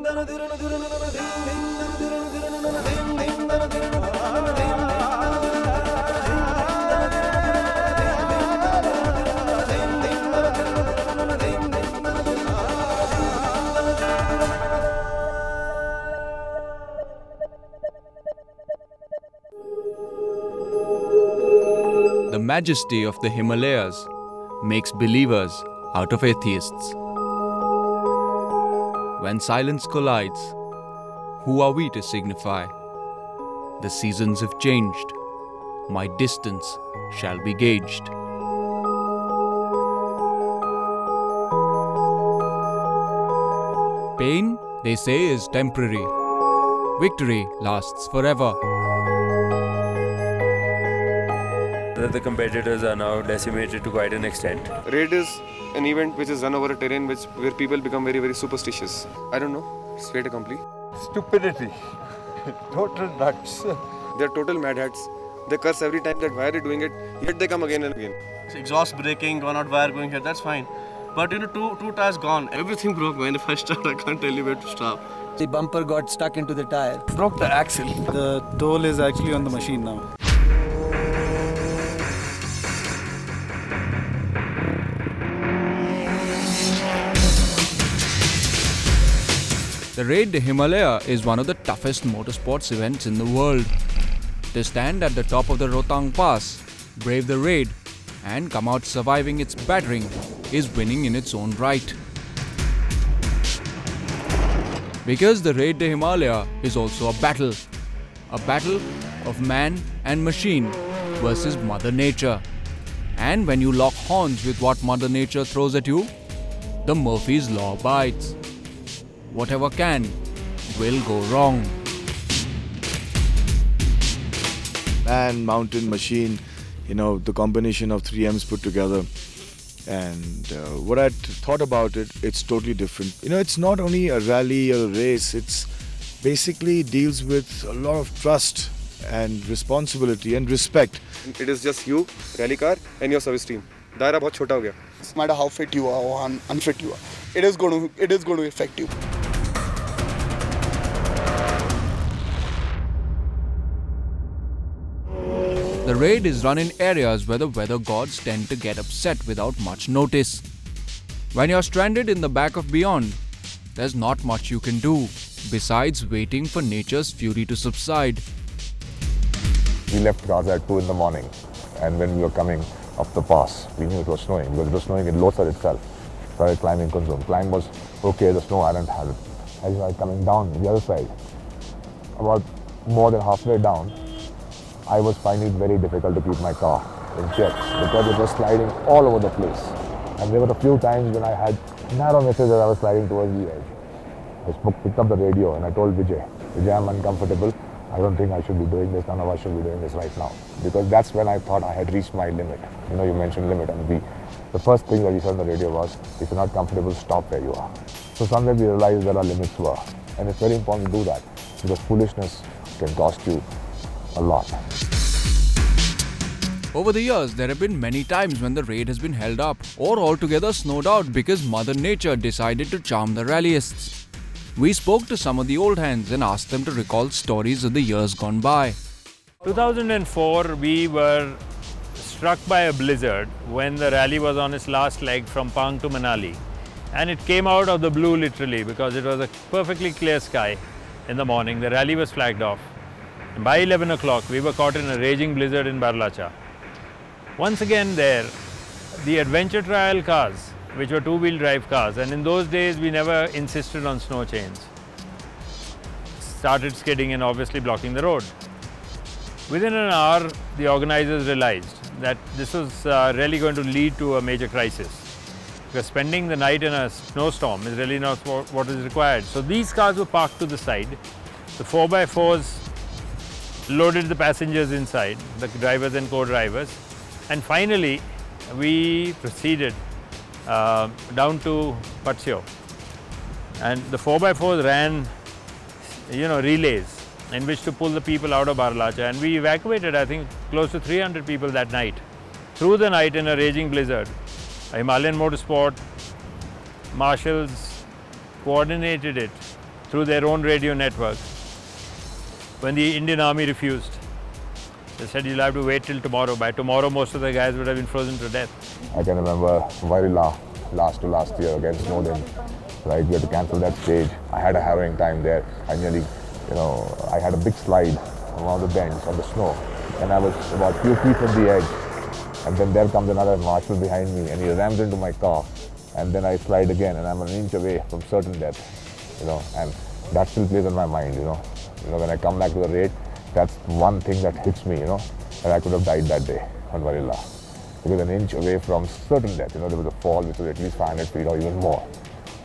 The majesty of the Himalayas makes believers out of atheists. When silence collides, who are we to signify? The seasons have changed. My distance shall be gauged. Pain, they say, is temporary. Victory lasts forever. The competitors are now decimated to quite an extent. Raid is an event which is run over a terrain where people become very, very superstitious. I don't know, it's fait accompli. Stupidity. Total nuts. They're total mad hats. They curse every time that why are you doing it, yet they come again and again. Exhaust breaking, gone out wire going here, that's fine. But you know, two tires gone. Everything broke, man. If I start, I can't tell you where to stop. The bumper got stuck into the tire. Broke the axle. The toll is actually on the machine now. The Raid the Himalaya is one of the toughest motorsports events in the world. To stand at the top of the Rohtang Pass, brave the raid, and come out surviving its battering is winning in its own right. Because the Raid the Himalaya is also a battle of man and machine versus Mother Nature. And when you lock horns with what Mother Nature throws at you, the Murphy's Law bites. Whatever can will go wrong. Man, mountain, machine, you know, the combination of 3Ms put together. And what I thought about it, it's totally different. You know, it's not only a rally or a race, it's basically deals with a lot of trust and responsibility and respect. It is just you, rally car, and your service team. दायरा बहुत छोटा हो गया. No matter how fit you are or unfit you are, it is going to affect you. The raid is run in areas where the weather gods tend to get upset without much notice. When you're stranded in the back of Beyond, there's not much you can do besides waiting for nature's fury to subside. We left Gaza at 2 in the morning, and when we were coming up the pass, we knew it was snowing because it was snowing in Losar itself. Started climbing Kunzum. Climb was okay, the snow hadn't had it. As I was coming down the other side, about more than halfway down, I was finding it very difficult to keep my car in check because it was sliding all over the place. And there were a few times when I had narrow misses that I was sliding towards the edge. I picked up the radio and I told Vijay, I'm uncomfortable. I don't think I should be doing this. None of us should be doing this right now. Because that's when I thought I had reached my limit. You know, you mentioned limit. And the first thing that we said on the radio was, if you're not comfortable, stop where you are. So somewhere we realized that our limits were. And it's very important to do that because foolishness can cost you a lot. Over the years, there have been many times when the raid has been held up or altogether snowed out because Mother Nature decided to charm the rallyists. We spoke to some of the old hands and asked them to recall stories of the years gone by. 2004, we were struck by a blizzard when the rally was on its last leg from Pang to Manali. And it came out of the blue literally because it was a perfectly clear sky in the morning. The rally was flagged off. And by 11 o'clock, we were caught in a raging blizzard in Barlacha. Once again there, the adventure trial cars, which were two-wheel drive cars, and in those days we never insisted on snow chains, started skidding and obviously blocking the road. Within an hour, the organizers realized that this was really going to lead to a major crisis because spending the night in a snowstorm is really not what is required. So these cars were parked to the side. The 4x4s loaded the passengers inside, the drivers and co-drivers. And finally, we proceeded down to Patsyo. And the 4x4s ran, relays in which to pull the people out of Barlacha. And we evacuated, I think, close to 300 people that night. Through the night in a raging blizzard, Himalayan Motorsport, marshals coordinated it through their own radio network when the Indian Army refused. They said, you'll have to wait till tomorrow. By tomorrow, most of the guys would have been frozen to death. I can remember Varila last year against Snowden. Right, we had to cancel that stage. I had a harrowing time there. I nearly, I had a big slide on one of the bends on the snow, and I was about a few feet from the edge. And then there comes another marshal behind me, and he rams into my car. And then I slide again, and I'm an inch away from certain death. And that still plays on my mind. When I come back to the raid, that's one thing that hits me. That I could have died that day on Varila, because an inch away from certain death. There was a fall which was at least 500 feet or even more.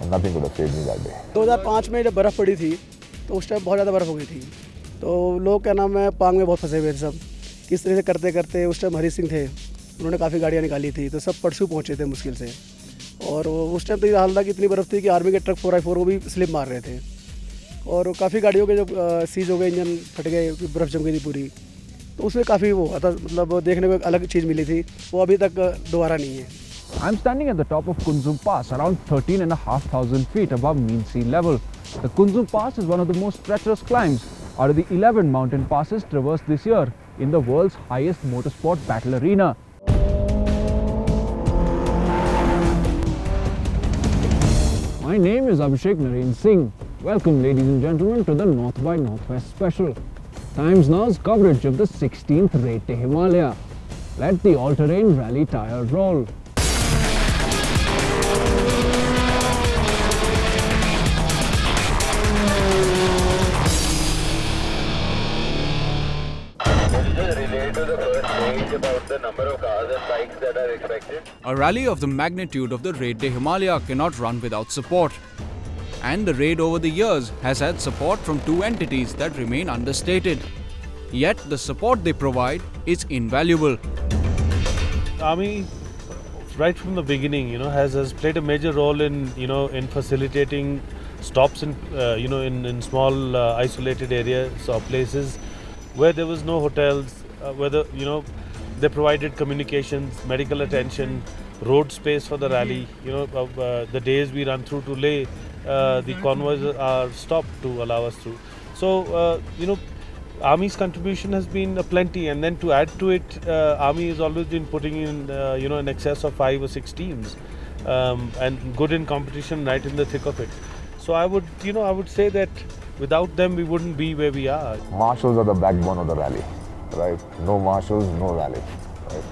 And nothing could have saved me that day. 2005 में जब बर्फ़ पड़ी थी तो उस time बहुत ज़्यादा बर्फ़ हो गई थी, तो लोग क्या नाम है पांग में बहुत फंसे हुए थे सब। किस तरह से करते करते उस टाइम हरी सिंह थे, उन्होंने काफ़ी गाड़ियाँ निकाली थी, तो सब परसों पहुँचे थे मुश्किल से। और उस टाइम तो ये हाल था कि इतनी बर्फ़ थी कि आर्मी के ट्रक 4x4 वो भी स्लिप मार रहे थे, और काफ़ी गाड़ियों के जब सीज हो गए, इंजन फट गए, बर्फ़ जम गई थी पूरी, तो उसमें काफ़ी वो हुआ था, मतलब देखने को एक अलग चीज़ मिली थी, वो अभी तक दोबारा नहीं है। I'm standing at the top of Kunzum Pass, around 13,500 feet above mean sea level. The Kunzum Pass is one of the most treacherous climbs out of the 11 mountain passes traversed this year in the world's highest motorsport battle arena. My name is Abhishek Narendra Singh. Welcome, ladies and gentlemen, to the North by Northwest special. Times Now's coverage of the 16th Raid to Himalaya. Let the all-terrain rally tire roll. About the number of cars and bikes that are expected. A rally of the magnitude of the Raid to Himalaya cannot run without support. And the raid over the years has had support from two entities that remain understated. Yet the support they provide is invaluable. Army, right from the beginning, has played a major role in, in facilitating stops in, in small isolated areas or places where there was no hotels, whether they provided communications, medical attention, road space for the rally. The days we run through to Leh, the convoys are stopped to allow us through. So Army's contribution has been plenty, and then to add to it, Army has always been putting in in excess of 5 or 6 teams, and good in competition right in the thick of it. So I would say that without them we wouldn't be where we are. Marshals are the backbone of the rally. Right? No marshals, no rally. Right?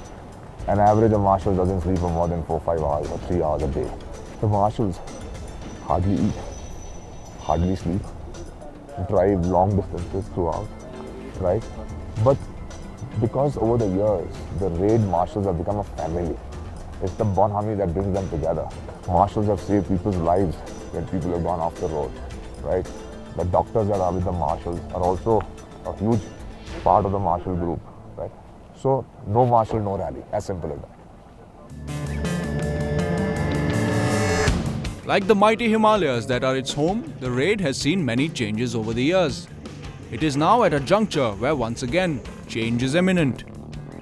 An average of marshals doesn't sleep for more than 4-5 hours or 3 hours a day. The marshals hardly eat, hardly sleep, drive long distances throughout, right? But because over the years, the raid marshals have become a family. It's the bonhomie that brings them together. Marshals have saved people's lives when people have gone off the road, right? The doctors that are with the marshals are also a huge part of the marshal group, right? So, no marshal, no rally, as simple as that. Like the mighty Himalayas that are its home, the raid has seen many changes over the years. It is now at a juncture where once again, change is imminent.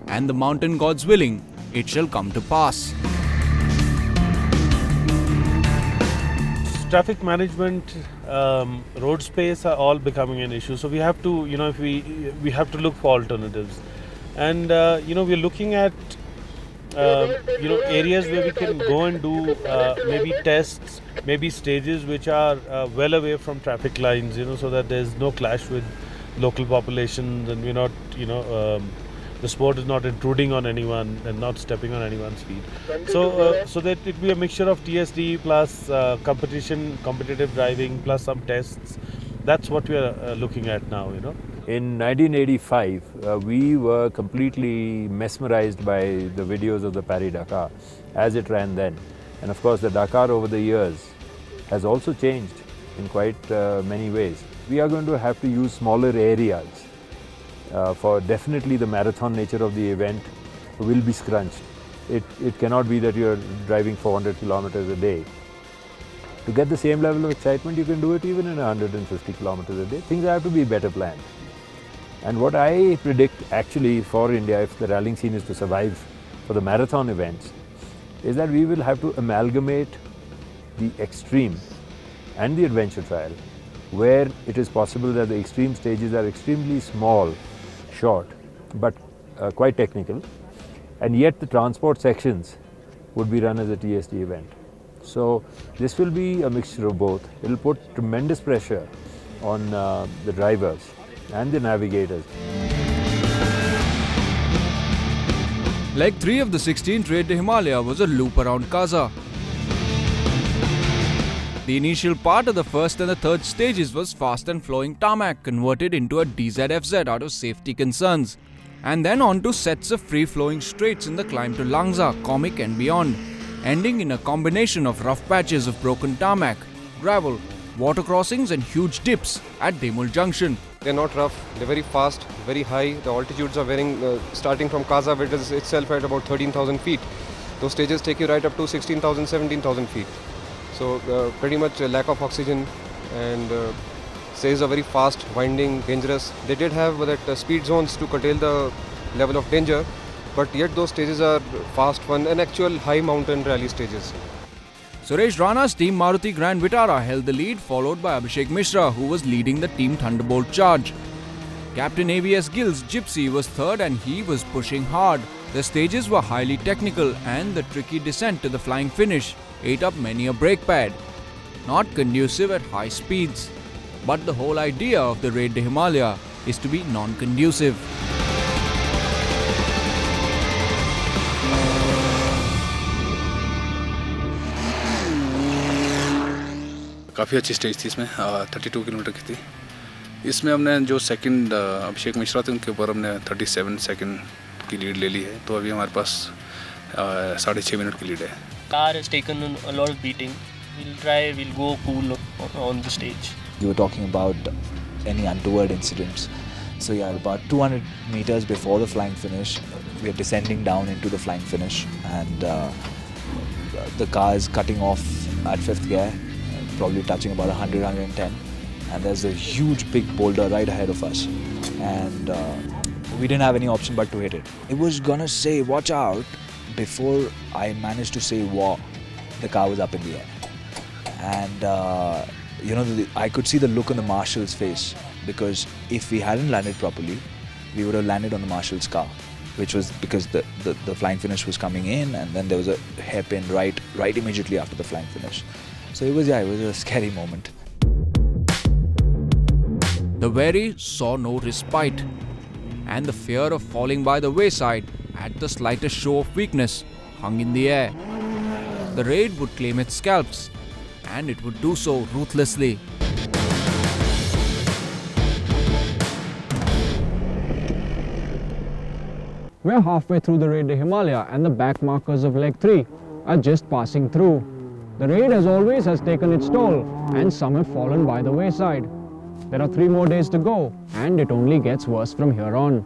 And the mountain gods willing, it shall come to pass. Traffic management, road space are all becoming an issue. So we have to, if we have to look for alternatives, and we're looking at areas where we can go and do maybe tests, maybe stages which are well away from traffic lines, so that there's no clash with local populations, and we're not, the sport is not intruding on anyone and not stepping on anyone's feet. So, so that it be a mixture of TSD plus competitive driving plus some tests. That's what we are looking at now, In 1985, we were completely mesmerized by the videos of the Paris-Dakar as it ran then. And of course, the Dakar over the years has also changed in quite many ways. We are going to have to use smaller areas. For definitely the marathon nature of the event will be scrunched. It cannot be that you're driving 400 kilometers a day. To get the same level of excitement, you can do it even in 150 kilometers a day. Things have to be better planned. And what I predict actually for India, if the rallying scene is to survive for the marathon events, is that we will have to amalgamate the extreme and the adventure trial where it is possible that the extreme stages are extremely small, short, but quite technical, and yet the transport sections would be run as a TSD event. So this will be a mixture of both. It will put tremendous pressure on the drivers and the navigators. Leg 3 of the 16th Raid de Himalaya was a loop around Kaza. The initial part of the first and the third stages was fast and flowing tarmac converted into a DZFZ out of safety concerns, and then on to sets of free-flowing straights in the climb to Langsa, Comic and beyond, ending in a combination of rough patches of broken tarmac, gravel, water crossings and huge dips at Demul Junction. They're not rough, they're very fast, very high. The altitudes are varying, starting from Kaza, which is itself at about 13,000 feet. Those stages take you right up to 16,000, 17,000 feet. So pretty much a lack of oxygen, and stages are very fast, winding, dangerous. They did have that speed zones to curtail the level of danger, but yet those stages are fast, fun and actual high mountain rally stages. Suresh Rana's team Maruti Grand Vitara held the lead, followed by Abhishek Mishra, who was leading the team Thunderbolt charge. Captain ABS Gill's Gypsy was third and he was pushing hard. The stages were highly technical and the tricky descent to the flying finish ate up many a brake pad. Not conducive at high speeds. But the whole idea of the Raid de Himalaya is to be non-conducive. काफ़ी अच्छी stage थी इसमें, 32 kilometre की थी। इसमें हमने जो second Abhishek Mishra थे उनके ऊपर हमने 37 सेकंड की लीड ले ली है, तो अभी हमारे पास 6.5 मिनट की लीड है। Car has taken a lot of beating. We'll go cool on the stage. You were talking about any untoward incidents. So yeah, about 200 meters before the flying finish, we are descending down into the flying finish, and the car is cutting off at 5th gear, probably touching about 100, 110, and there's a huge big boulder right ahead of us, and we didn't have any option but to hit it. It was gonna say watch out before I managed to say wow. The car was up in the air, and you know, I could see the look on the marshal's face, because if we hadn't landed properly, we would have landed on the marshal's car, which was because the flying finish was coming in, and then there was a hairpin right immediately after the flying finish. So it was a scary moment. The Wary saw no respite, and the fear of falling by the wayside at the slightest show of weakness hung in the air. The Raid would claim its scalps, and it would do so ruthlessly. We're halfway through the Raid de Himalaya and the back markers of leg 3 are just passing through. The Raid, as always, has taken its toll, and some have fallen by the wayside. There are 3 more days to go, and it only gets worse from here on.